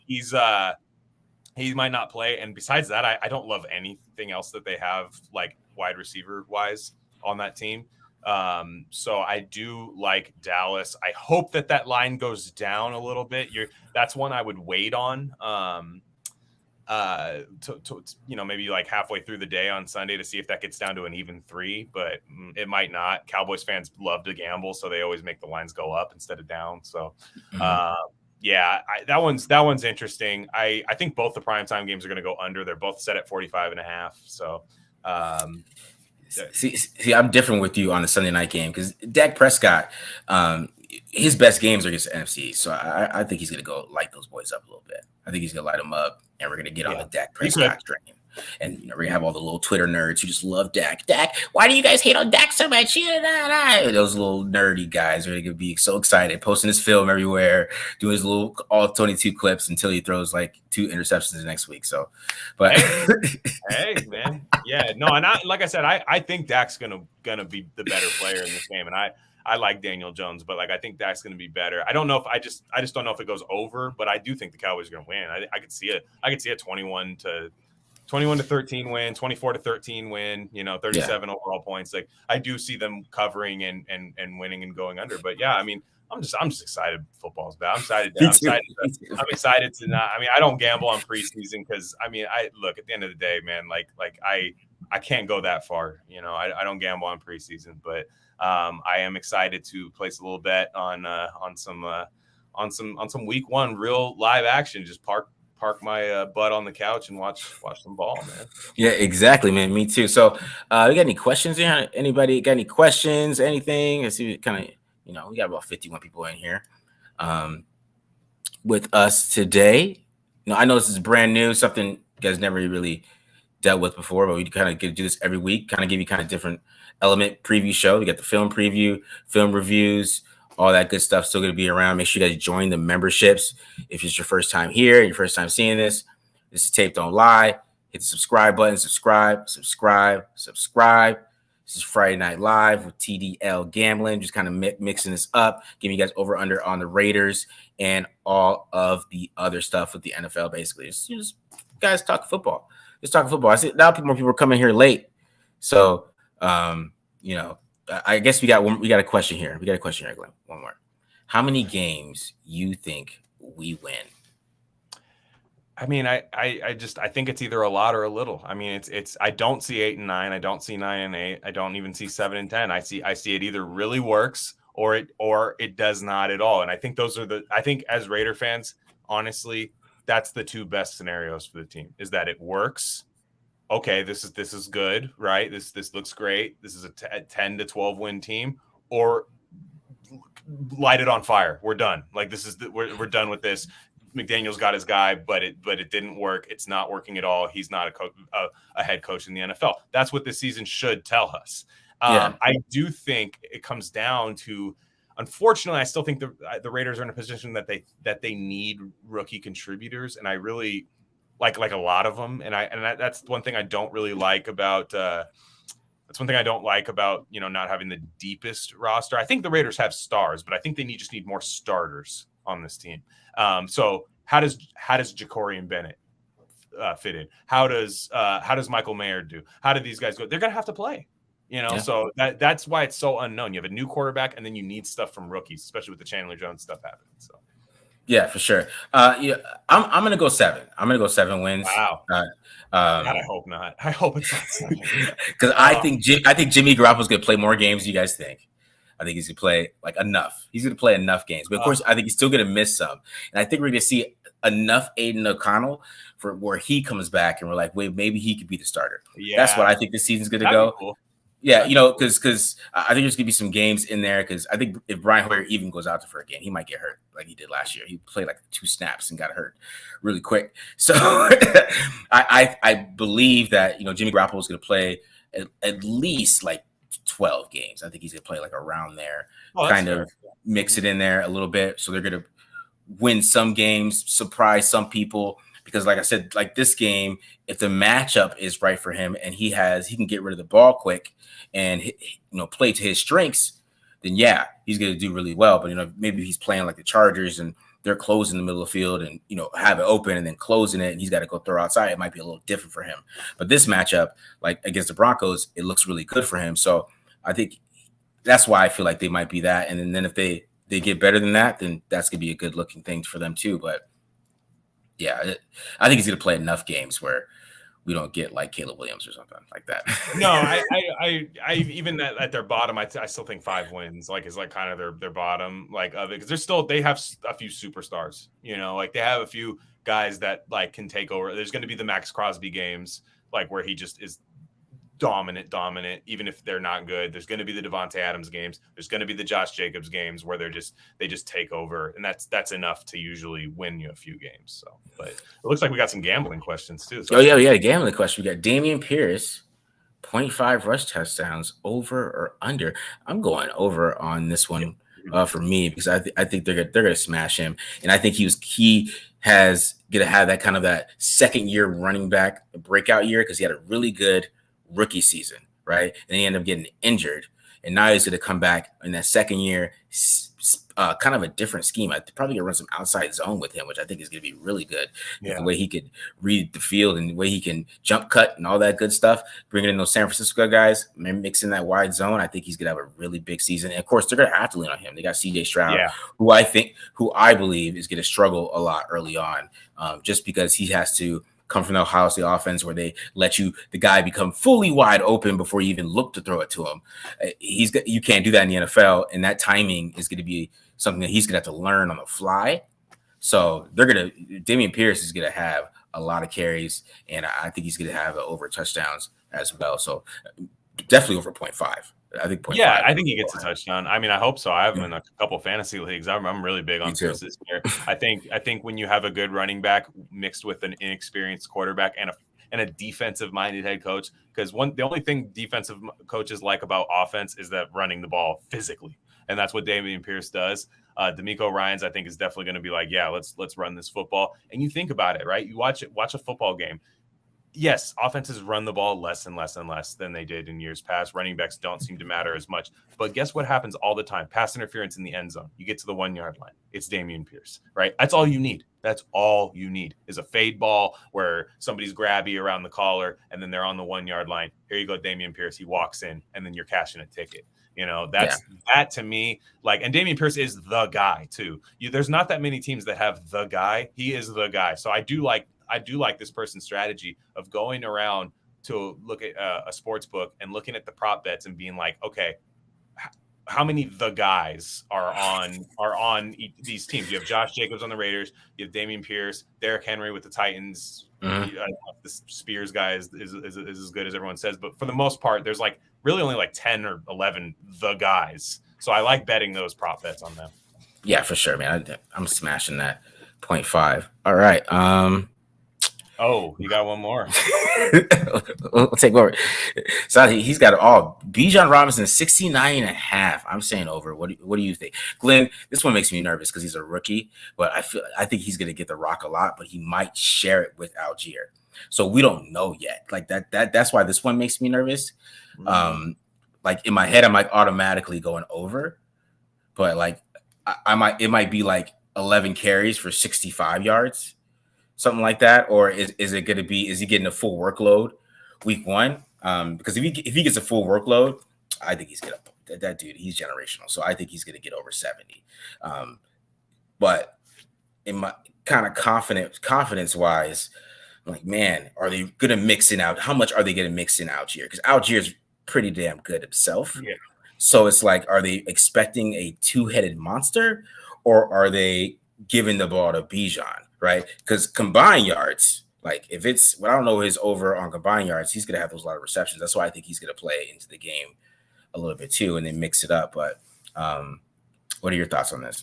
he might not play. And besides that, I don't love anything else that they have, like wide receiver wise, on that team. So I do like Dallas. I hope that line goes down a little bit. That's one I would wait on. To maybe like halfway through the day on Sunday to see if that gets down to an even 3, but it might not. Cowboys fans love to gamble, so they always make the lines go up instead of down. So, yeah, that one's interesting. I think both the primetime games are going to go under. They're both set at 45.5. So, see, I'm different with you on the Sunday night game because Dak Prescott, his best games are against the NFC. So I think he's going to go light those boys up a little bit. I think he's going to light them up, and we're going to get on the Dak Prescott train. And we're going to have all the little Twitter nerds who just love Dak. Dak, why do you guys hate on Dak so much? Those little nerdy guys are going to be so excited, posting his film everywhere, doing his little all 22 clips until he throws like 2 interceptions the next week. So, but hey, man, yeah, no, and like I said, I think Dak's gonna be the better player in this game, and I like Daniel Jones, but like I think Dak's going to be better. I don't know if I just don't know if it goes over, but I do think the Cowboys are going to win. I could see it. I could see a 21-10 21-13 win, 24-13 win, 37 overall points. Like, I do see them covering and winning and going under. But yeah, I mean, I'm just excited football's back. I'm excited to not. I mean, I don't gamble on preseason because I mean, I look at the end of the day, man. Like I can't go that far. I don't gamble on preseason, but I am excited to place a little bet on some week one real live action. Just park my butt on the couch and watch some ball, man. Yeah, exactly, man. Me too. So, you got any questions here? Anybody got any questions? Anything? I see kind of, we got about 51 people in here with us today. I know this is brand new, something you guys never really dealt with before, but we kind of do this every week, kind of give you kind of different element preview show. We got the film preview, film reviews, all that good stuff still going to be around. Make sure you guys join the memberships. If it's your first time here, your first time seeing this is Tape Don't Lie. Hit the subscribe button, subscribe. This is Friday Night Live with TDL Gambling, just kind of mixing this up, giving you guys over under on the Raiders and all of the other stuff with the NFL, basically. It's just guys talk football. Just talking football. I see now more people are coming here late. So, I guess we got a question here. Glenn. One more. How many games you think we win? I mean, I think it's either a lot or a little. I mean, it's I don't see 8 and 9. I don't see 9 and 8. I don't even see 7 and 10. I see it either really works or it does not at all. And I think I think as Raider fans, honestly, that's the two best scenarios for the team, is that it works. Okay, this is good, right? This looks great. This is a 10 to 12 win team, or light it on fire. We're done. Like, we're done with this. McDaniel's got his guy, but it didn't work. It's not working at all. He's not a head coach in the NFL. That's what this season should tell us. I do think it comes down to, unfortunately, I still think the Raiders are in a position that they need rookie contributors, and I really like a lot of them. And that's one thing I don't really like about. That's one thing I don't like about not having the deepest roster. I think the Raiders have stars, but I think they just need more starters on this team. So how does Jacorian Bennett fit in? How does Michael Mayer do? How do these guys go? They're gonna have to play. So that's why it's so unknown. You have a new quarterback, and then you need stuff from rookies, especially with the Chandler Jones stuff happening. So yeah, for sure. I'm gonna go 7. I'm gonna go 7 wins. Wow. God, I hope not. I hope it's not 7. Because I think Jimmy Garoppolo's gonna play more games than you guys think. I think he's gonna play enough. He's gonna play enough games, but of course, I think he's still gonna miss some. And I think we're gonna see enough Aiden O'Connell for where he comes back, and we're like, wait, maybe he could be the starter. Yeah, that's what I think this season's gonna go. Cool. Yeah, because I think there's gonna be some games in there. Because I think if Brian Hoyer even goes out for a game, he might get hurt like he did last year. He played like 2 snaps and got hurt really quick. So I believe that Jimmy Garoppolo is gonna play at least like 12 games. I think he's gonna play like around there, kind of mix it in there a little bit. So they're gonna win some games, surprise some people. Because like I said, like this game, if the matchup is right for him and he can get rid of the ball quick and play to his strengths, then yeah, he's gonna do really well. But maybe he's playing like the Chargers and they're closing the middle of the field and have it open and then closing it and he's got to go throw outside. It might be a little different for him. But this matchup, like against the Broncos, it looks really good for him. So I think that's why I feel like they might be that. And then if they get better than that, then that's gonna be a good looking thing for them too. But yeah, I think he's going to play enough games where we don't get like Caleb Williams or something like that. No, I even at their bottom, I still think 5 wins is kind of their bottom of it, because they have a few superstars. Like they have a few guys that like can take over. There's going to be the Max Crosby games where he just is dominant, even if they're not good. There's going to be the Davante Adams games. There's going to be the Josh Jacobs games where they just take over, and that's enough to usually win you a few games. So, but it looks like we got some gambling questions too. So we got a gambling question. We got Damian Pierce, 0.5 rush touchdowns, over or under. I'm going over on this one for me, because I think they're gonna smash him, and I think he has gonna have that kind of that second year running back breakout year, because he had a really good rookie season, right? And he ended up getting injured. And now he's going to come back in that second year, kind of a different scheme. I probably going to run some outside zone with him, which I think is going to be really good. Yeah. The way he could read the field and the way he can jump cut and all that good stuff, bringing in those San Francisco guys, mixing that wide zone. I think he's going to have a really big season. And of course, they're going to have to lean on him. They got CJ Stroud, who I believe is going to struggle a lot early on, just because he has to come from the Ohio State offense where they let the guy become fully wide open before you even look to throw it to him. You can't do that in the NFL, and that timing is going to be something that he's going to have to learn on the fly. So Dameon Pierce is going to have a lot of carries, and I think he's going to have over touchdowns as well. So definitely over 0.5. I think 0.5. Yeah, I think he gets a touchdown. I mean, I hope so. I have him in a couple of fantasy leagues. I'm really big on Pierce this year. I think when you have a good running back mixed with an inexperienced quarterback and a defensive-minded head coach, because the only thing defensive coaches like about offense is that running the ball physically, and that's what Dameon Pierce does. D'Amico Ryans, I think, is definitely going to be like, yeah, let's run this football. And you think about it, right? You watch a football game. Yes, offenses run the ball less and less and less than they did in years past. Running backs don't seem to matter as much. But guess what happens all the time? Pass interference in the end zone. You get to the 1 yard line. It's Dameon Pierce, right? That's all you need. That's all you need is a fade ball where somebody's grabby around the collar and then they're on the 1 yard line. Here you go, Dameon Pierce. He walks in and then you're cashing a ticket. That to me, and Dameon Pierce is the guy too. There's not that many teams that have the guy. He is the guy. So I do like this person's strategy of going around to look at a sports book and looking at the prop bets and being like, okay, how many the guys are on these teams? You have Josh Jacobs on the Raiders. You have Dameon Pierce, Derrick Henry with the Titans. Mm-hmm. The Spears guy is as good as everyone says, but for the most part, there's really only 10 or 11 the guys. So I like betting those prop bets on them. Yeah, for sure, man. I'm smashing that 0.5. All right. Oh, you got one more. We'll take over. So he's got it all. Bijan Robinson, 69.5. I'm saying over. What do you think? Glenn, this one makes me nervous because he's a rookie, but I think he's going to get the rock a lot, but he might share it with Algier. So we don't know yet. That's why this one makes me nervous. Mm-hmm. In my head, I'm automatically going over, but it might be 11 carries for 65 yards. Something like that, or is he getting a full workload week one? Because if he gets a full workload, I think he's that dude. He's generational, so I think he's gonna get over 70. But in my kind of confidence wise, I'm like, man, are they gonna mix in out? How much are they gonna mix in Algier? Because Algier's pretty damn good himself. Yeah. So it's are they expecting a two-headed monster, or are they giving the ball to Bijan? Right, because combined yards, if it's I don't know his over on combined yards, he's gonna have those lot of receptions. That's why I think he's gonna play into the game a little bit too, and then mix it up. But what are your thoughts on this?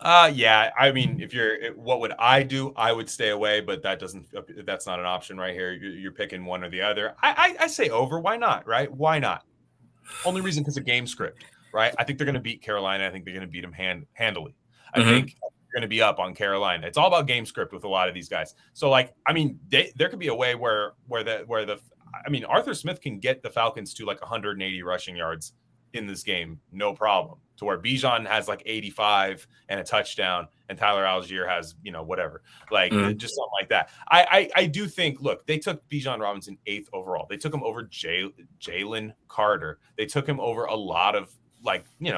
Yeah, I mean, what would I do? I would stay away, but that's not an option right here. You're picking one or the other. I say over. Why not? Right? Why not? Only reason because of game script, right? I think they're gonna beat Carolina. I think they're gonna beat them handily. I think going to be up on Carolina. It's all about game script with a lot of these guys. So there could be a way where Arthur Smith can get the Falcons to 180 rushing yards in this game, no problem. To where Bijan has 85 and a touchdown, and Tyler Algier has whatever, just something like that. I do think. Look, they took Bijan Robinson 8th overall. They took him over Jalen Carter. They took him over a lot of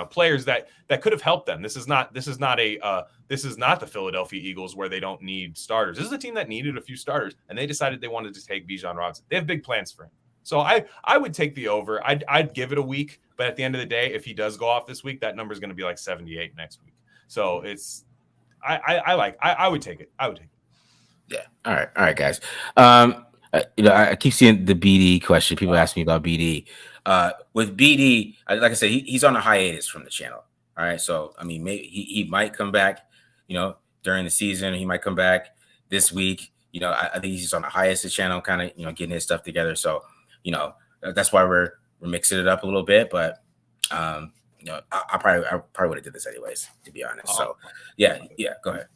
players that could have helped them. This is not the Philadelphia Eagles where they don't need starters. This is a team that needed a few starters, and they decided they wanted to take Bijan Robinson. They have big plans for him. So I would take the over. I'd give it a week, but at the end of the day, if he does go off this week, that number is going to be 78 next week. So I would take it. I would take it. Yeah. All right, guys. I keep seeing the BD question. People ask me about BD. With BD, like I said, he's on a hiatus from the channel. All right, so I mean, maybe he might come back, during the season. He might come back this week. I think he's just on a hiatus channel, kind of, getting his stuff together. So, that's why we're mixing it up a little bit. But, I probably would have did this anyways, to be honest. So, yeah, go ahead.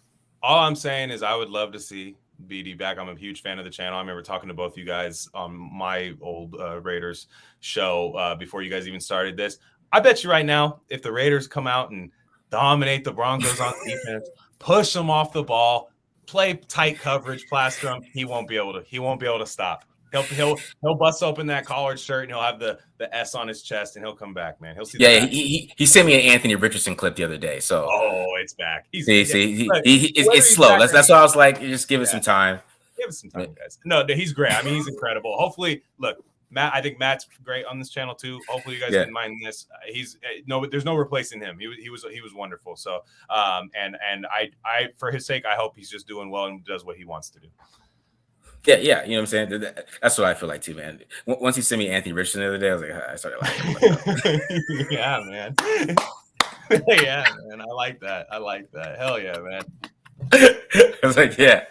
All I'm saying is I would love to see BD back. I'm a huge fan of the channel. I remember talking to both you guys on my old Raiders show before you guys even started this. I bet you right now, if the Raiders come out and dominate the Broncos on defense, push them off the ball, play tight coverage, plaster him, he won't be able to stop. He'll bust open that collared shirt and he'll have the S on his chest and he'll come back, man. He'll see. Yeah, he sent me an Anthony Richardson clip the other day. So it's back. It's slow. That's why I was like, just give it some time. Give us some time, guys. No, he's great. I mean, he's incredible. Hopefully, look, Matt. I think Matt's great on this channel too. Hopefully, you guys didn't mind this. There's no replacing him. He was wonderful. So, and I for his sake, I hope he's just doing well and does what he wants to do. Yeah, you know what I'm saying? That's what I feel like too, man. Once he sent me Anthony Richardson the other day, I was like, I started laughing. Yeah, man. Yeah, man. I like that. Hell yeah, man. I was like, yeah.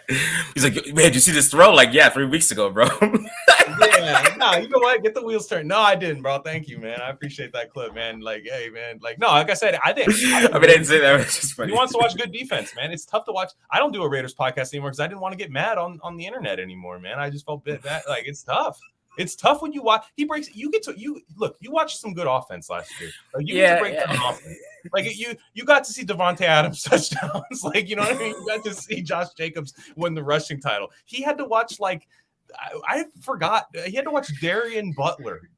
He's like, man, did you see this throw? Like, yeah, 3 weeks ago, bro. Yeah, no, you know what? Get the wheels turned. No, I didn't, bro. Thank you, man. I appreciate that clip, man. Like, hey, man. Like, no, like I said, I didn't say that. It's just funny. He wants to watch good defense, man. It's tough to watch. I don't do a Raiders podcast anymore because I didn't want to get mad on the internet anymore, man. I just felt bad. Like, it's tough. It's tough when you watch. You watched some good offense last year. Like, you get to break down offense. Like you got to see Davante Adams touchdowns. Like, you know what I mean? You got to see Josh Jacobs win the rushing title. He had to watch I forgot. He had to watch Darian Butler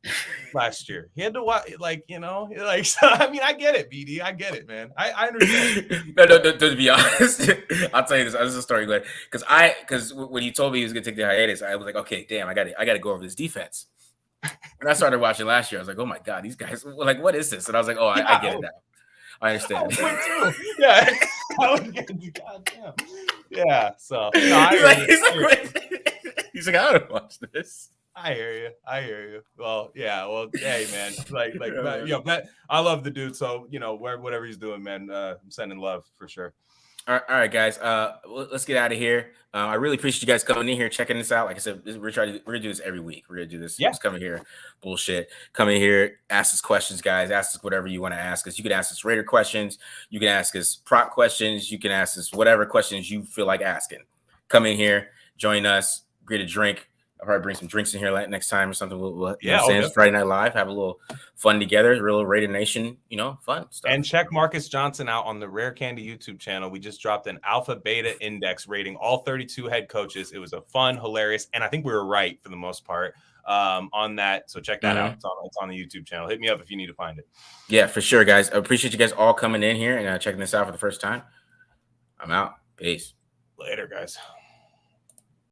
last year. He had to watch so, I mean, I get it, BD. I get it, man. I understand. No, to be honest, I'll tell you this. This is a story, Glenn. Because when he told me he was gonna take the hiatus, I was like, okay, damn, I got to go over this defense. And I started watching last year. I was like, oh my god, these guys, like, what is this? And I was like, I get it now. I understand. Yeah. God damn. Yeah. So he's like, I don't watch this. I hear you. Well, yeah. Well, hey, man. I love the dude. So, whatever he's doing, man, I'm sending love for sure. All right, guys. Let's get out of here. I really appreciate you guys coming in here, checking this out. Like I said, we're gonna do this every week. We're gonna do this. Yeah. Just come in here, bullshit. Come in here, ask us questions, guys. Ask us whatever you want to ask us. You can ask us Raider questions. You can ask us prop questions. You can ask us whatever questions you feel like asking. Come in here, join us, get a drink. I'll probably bring some drinks in here next time or something. It's Friday Night Live. Have a little fun together. Real Raider Nation, fun stuff. And check Marcus Johnson out on the Rare Candy YouTube channel. We just dropped an alpha beta index rating all 32 head coaches. It was a fun, hilarious, and I think we were right for the most part on that. So check that out. It's on the YouTube channel. Hit me up if you need to find it. Yeah, for sure, guys. I appreciate you guys all coming in here and checking this out for the first time. I'm out. Peace. Later, guys.